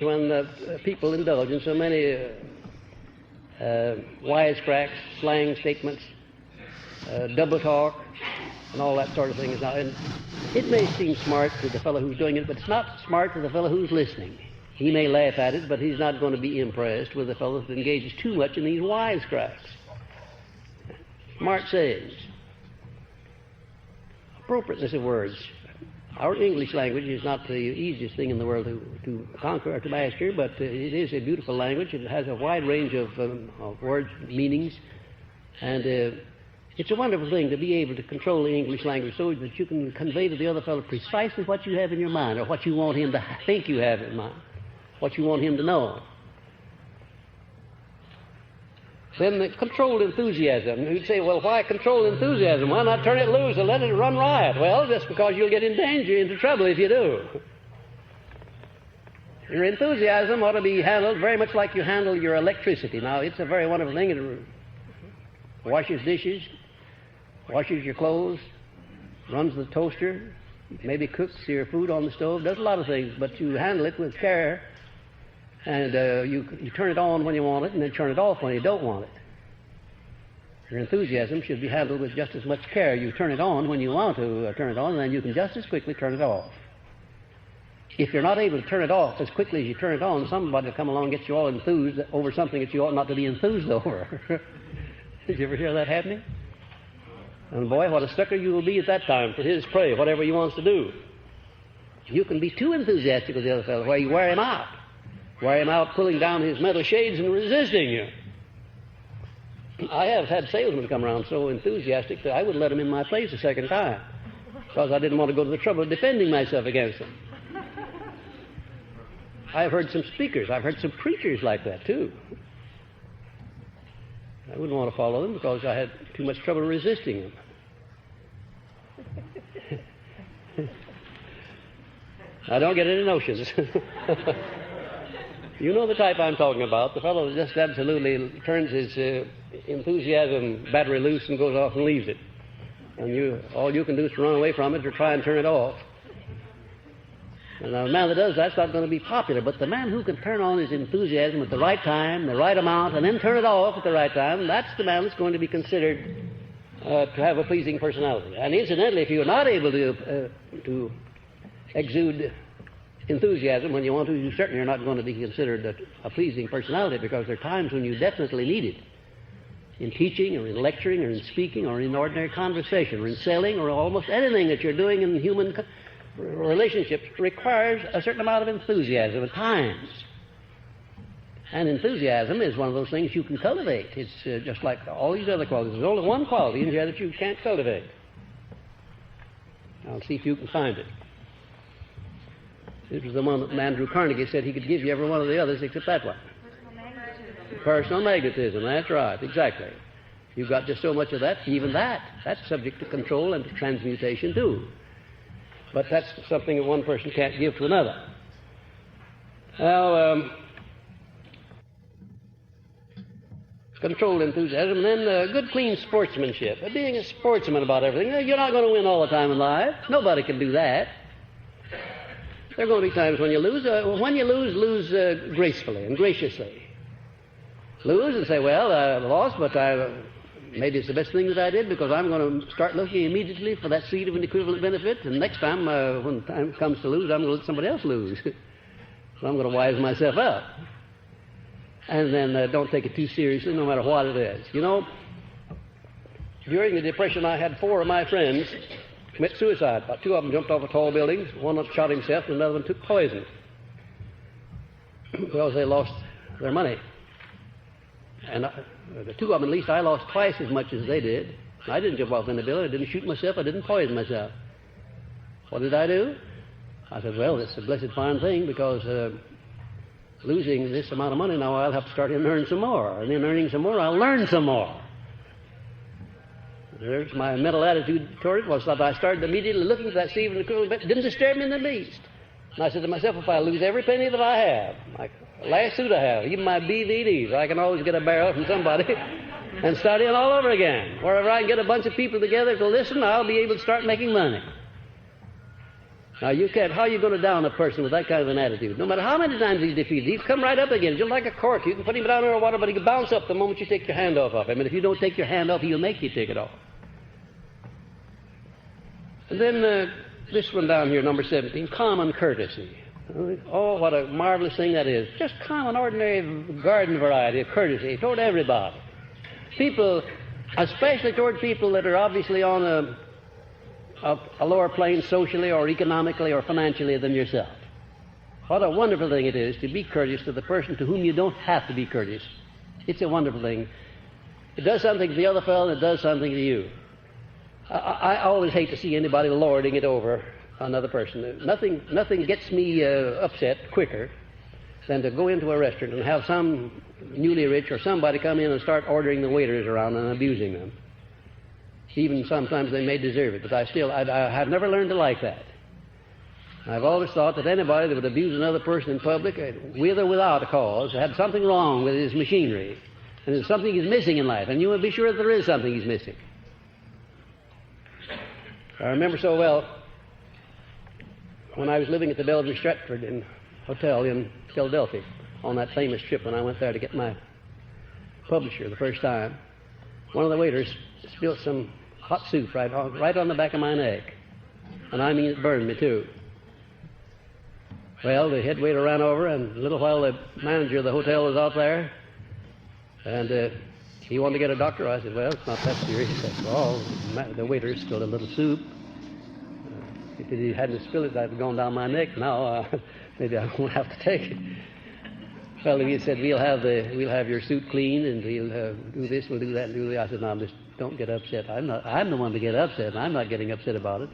when people indulge in so many wisecracks, slang statements, double talk, and all that sort of thing. And it may seem smart to the fellow who's doing it, but it's not smart to the fellow who's listening. He may laugh at it, but he's not going to be impressed with the fellow who engages too much in these wisecracks. Smart sayings. Appropriateness of words. Our English language is not the easiest thing in the world to conquer or to master, but it is a beautiful language. It has a wide range of words, meanings, and it's a wonderful thing to be able to control the English language so that you can convey to the other fellow precisely what you have in your mind, or what you want him to think you have in mind, what you want him to know. Then the controlled enthusiasm. You'd say, well, why controlled enthusiasm? Why not turn it loose and let it run riot? Well, just because you'll get in danger, into trouble if you do. Your enthusiasm ought to be handled very much like you handle your electricity. Now, it's a very wonderful thing. It washes dishes, washes your clothes, runs the toaster, maybe cooks your food on the stove, does a lot of things, but you handle it with care. And you turn it on when you want it, and then turn it off when you don't want it. Your enthusiasm should be handled with just as much care. You turn it on when you want to turn it on, and then you can just as quickly turn it off. If you're not able to turn it off as quickly as you turn it on, somebody will come along and get you all enthused over something that you ought not to be enthused over. Did you ever hear that happening? And boy, what a sucker you will be at that time for his prey, whatever he wants to do. You can be too enthusiastic with the other fellow, where you wear him out. Wear him out pulling down his metal shades and resisting you. I have had salesmen come around so enthusiastic that I would let them in my place a second time because I didn't want to go to the trouble of defending myself against them. I've heard some speakers, I've heard some preachers like that too. I wouldn't want to follow them because I had too much trouble resisting them. I don't get any notions. You know the type I'm talking about, the fellow that just absolutely turns his enthusiasm battery loose and goes off and leaves it. And all you can do is to run away from it or try and turn it off. And a man that does that's not going to be popular, but the man who can turn on his enthusiasm at the right time, the right amount, and then turn it off at the right time, that's the man that's going to be considered to have a pleasing personality. And incidentally, if you're not able to exude enthusiasm when you want to, you certainly are not going to be considered a pleasing personality, because there are times when you definitely need it. In teaching or in lecturing or in speaking or in ordinary conversation or in selling or almost anything that you're doing in human relationships requires a certain amount of enthusiasm at times. And enthusiasm is one of those things you can cultivate. It's just like all these other qualities. There's only one quality in here that you can't cultivate. I'll see if you can find it. This was the one that Andrew Carnegie said he could give you every one of the others except that one. Personal magnetism, that's right, exactly. You've got just so much of that, even that's subject to control and to transmutation too. But that's something that one person can't give to another. Now, controlled enthusiasm, and then good, clean sportsmanship. Being a sportsman about everything. You're not going to win all the time in life. Nobody can do that. There are going to be times when you lose. When you lose gracefully and graciously. Lose and say, well, I lost, but maybe it's the best thing that I did, because I'm going to start looking immediately for that seed of an equivalent benefit, and next time, when the time comes to lose, I'm going to let somebody else lose. So I'm going to wise myself up. And then don't take it too seriously, no matter what it is. You know, during the Depression, I had 4 of my friends commit suicide. About 2 of them jumped off of tall buildings. One shot himself, and another one took poison because they lost their money. And the 2 of them, at least, I lost twice as much as they did. I didn't jump off in the building. I didn't shoot myself. I didn't poison myself. What did I do? I said, well, it's a blessed fine thing, because losing this amount of money, now I'll have to start in and earn some more. And in earning some more, I'll learn some more. There's my mental attitude toward it, was that I started immediately looking for that seed of an equivalent benefit. It didn't disturb me in the least. And I said to myself, if I lose every penny that I have, like the last suit I have, even my BVDs, I can always get a barrel from somebody and start in all over again. Wherever I can get a bunch of people together to listen, I'll be able to start making money. Now, you can't. How are you going to down a person with that kind of an attitude? No matter how many times he's defeated, he's come right up again, just like a cork. You can put him down in the water, but he can bounce up the moment you take your hand off of him. And if you don't take your hand off, he'll make you take it off. And then this one down here, number 17, common courtesy. Oh, what a marvelous thing that is. Just common, ordinary garden variety of courtesy toward everybody. People, especially toward people that are obviously on a lower plane socially or economically or financially than yourself. What a wonderful thing it is to be courteous to the person to whom you don't have to be courteous. It's a wonderful thing. It does something to the other fellow and it does something to you. I always hate to see anybody lording it over another person. Nothing gets me upset quicker than to go into a restaurant and have some newly rich or somebody come in and start ordering the waiters around and abusing them. Even sometimes they may deserve it, but I have never learned to like that. I've always thought that anybody that would abuse another person in public, with or without a cause, had something wrong with his machinery, and there's something he's missing in life, and you would be sure that there is something he's missing. I remember so well when I was living at the Bellevue Stratford Hotel in Philadelphia on that famous trip when I went there to get my publisher the first time. One of the waiters spilled some hot soup right on the back of my neck, and I mean it burned me too. Well, the head waiter ran over, and a little while the manager of the hotel was out there, and he wanted to get a doctor. I said, well, it's not that serious. He said, well, the waiter spilled a little soup. If he hadn't spilled it, I'd have gone down my neck. Now, maybe I won't have to take it. Well, he said, we'll have your suit cleaned, and we'll do this, we'll do that, and do that. I said, no, just don't get upset. I'm the one to get upset, and I'm not getting upset about it.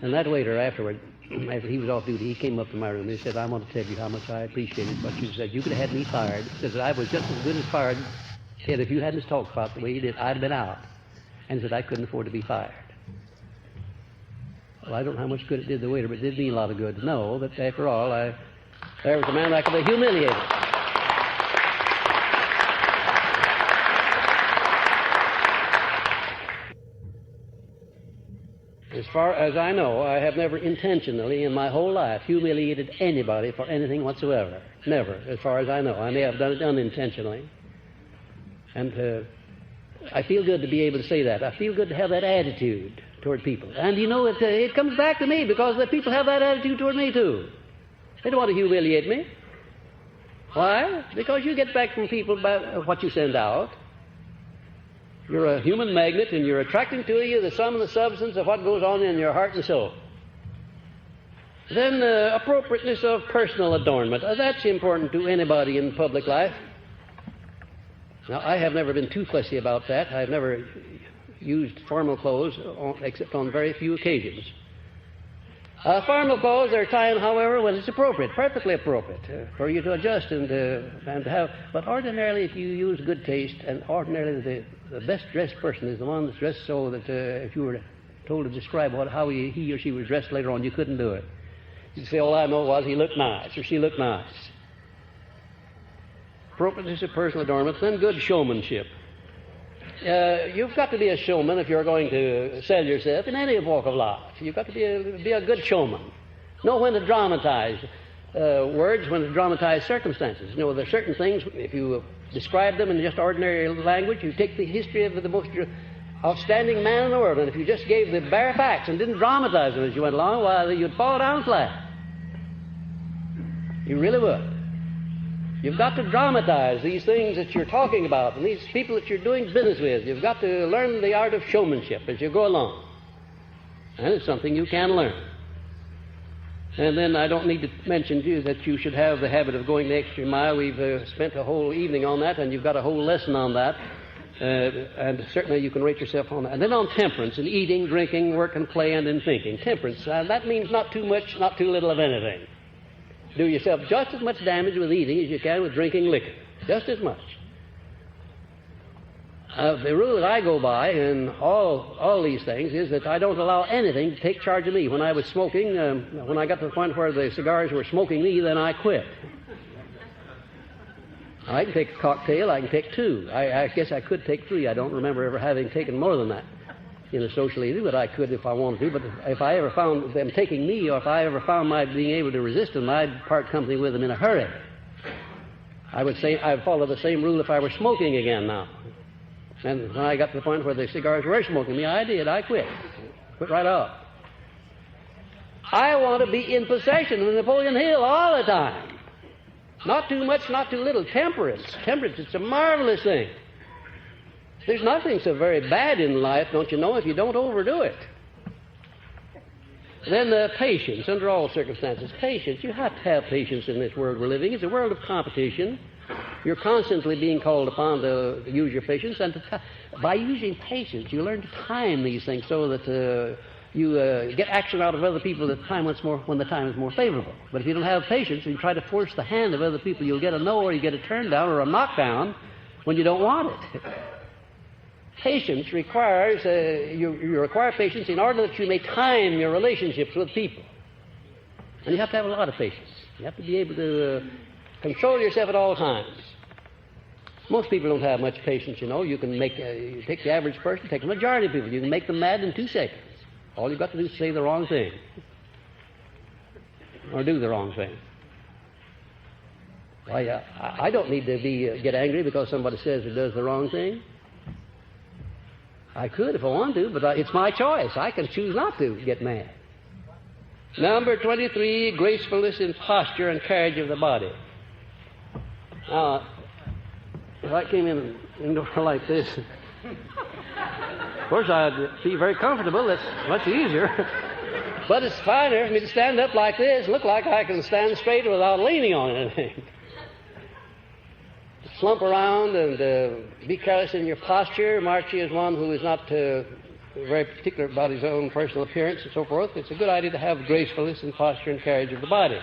And that waiter afterward, after he was off duty, he came up to my room and he said, I want to tell you how much I appreciated what you said. You could have had me fired. He said, I was just as good as fired. He said, if you hadn't talked about the way you did, I'd have been out. And he said, I couldn't afford to be fired. Well, I don't know how much good it did the waiter, but it did me a lot of good to know that after all, there was a man I could have humiliated. As far as I know, I have never intentionally in my whole life humiliated anybody for anything whatsoever. Never, as far as I know. I may have done it unintentionally. And I feel good to be able to say that. I feel good to have that attitude toward people. And you know, it comes back to me because the people have that attitude toward me too. They don't want to humiliate me. Why? Because you get back from people about what you send out. You're a human magnet, and you're attracting to you the sum and the substance of what goes on in your heart and soul. Then appropriateness of personal adornment. That's important to anybody in public life. Now, I have never been too fussy about that. I've never used formal clothes except on very few occasions. Formal clothes are time, however, when it's appropriate, perfectly appropriate, for you to adjust and to have. But ordinarily, if you use good taste, and ordinarily the best dressed person is the one that's dressed so that if you were told to describe how he or she was dressed later on, you couldn't do it. You'd say, all I know was he looked nice or she looked nice. Appropriateness of personal adornments, then good showmanship. You've got to be a showman if you're going to sell yourself in any walk of life. You've got to be a good showman. Know when to dramatize words, when to dramatize circumstances. You know, there are certain things, if you describe them in just ordinary language, you take the history of the most outstanding man in the world, and if you just gave the bare facts and didn't dramatize them as you went along, well, you'd fall down flat. You really would. You've got to dramatize these things that you're talking about and these people that you're doing business with. You've got to learn the art of showmanship as you go along. And it's something you can learn. And then I don't need to mention to you that you should have the habit of going the extra mile. We've spent a whole evening on that, and you've got a whole lesson on that. And certainly you can rate yourself on that. And then on temperance and eating, drinking, work and play, and in thinking. Temperance, that means not too much, not too little of anything. Do yourself just as much damage with eating as you can with drinking liquor. Just as much. The rule that I go by in all these things is that I don't allow anything to take charge of me. When I was smoking, when I got to the point where the cigars were smoking me, then I quit. I can take a cocktail, I can take two. I guess I could take three. I don't remember ever having taken more than that. socially, but I could if I wanted to. But if I ever found them taking me, or if I ever found my being able to resist them, I'd part company with them in a hurry. I would say I'd follow the same rule if I were smoking again now. And when I got to the point where the cigars were smoking me, I did. I quit. Quit right off. I want to be in possession of the Napoleon Hill all the time. Not too much, not too little. Temperance. Temperance, it's a marvelous thing. There's nothing so very bad in life, don't you know, if you don't overdo it. Then patience, under all circumstances. Patience. You have to have patience in this world we're living. It's a world of competition. You're constantly being called upon to use your patience. And by using patience, you learn to time these things so that you get action out of other people at the time when the time is more favorable. But if you don't have patience and you try to force the hand of other people, you'll get a no, or you get a turn down or a knockdown when you don't want it. Patience requires, you require patience in order that you may time your relationships with people. And you have to have a lot of patience. You have to be able to control yourself at all times. Most people don't have much patience, you know. You can you take the average person, take the majority of people. You can make them mad in 2 seconds. All you've got to do is say the wrong thing. Or do the wrong thing. Why, I don't need to get angry because somebody says or does the wrong thing. I could if I want to, but it's my choice. I can choose not to get mad. Number 23, gracefulness in posture and carriage of the body. Now, if I came in like this, of course I'd be very comfortable. That's much easier. But it's finer for me to stand up like this, look like I can stand straight without leaning on anything. Slump around and be careless in your posture. Marchie is one who is not very particular about his own personal appearance and so forth. It's a good idea to have gracefulness in posture and carriage of the body.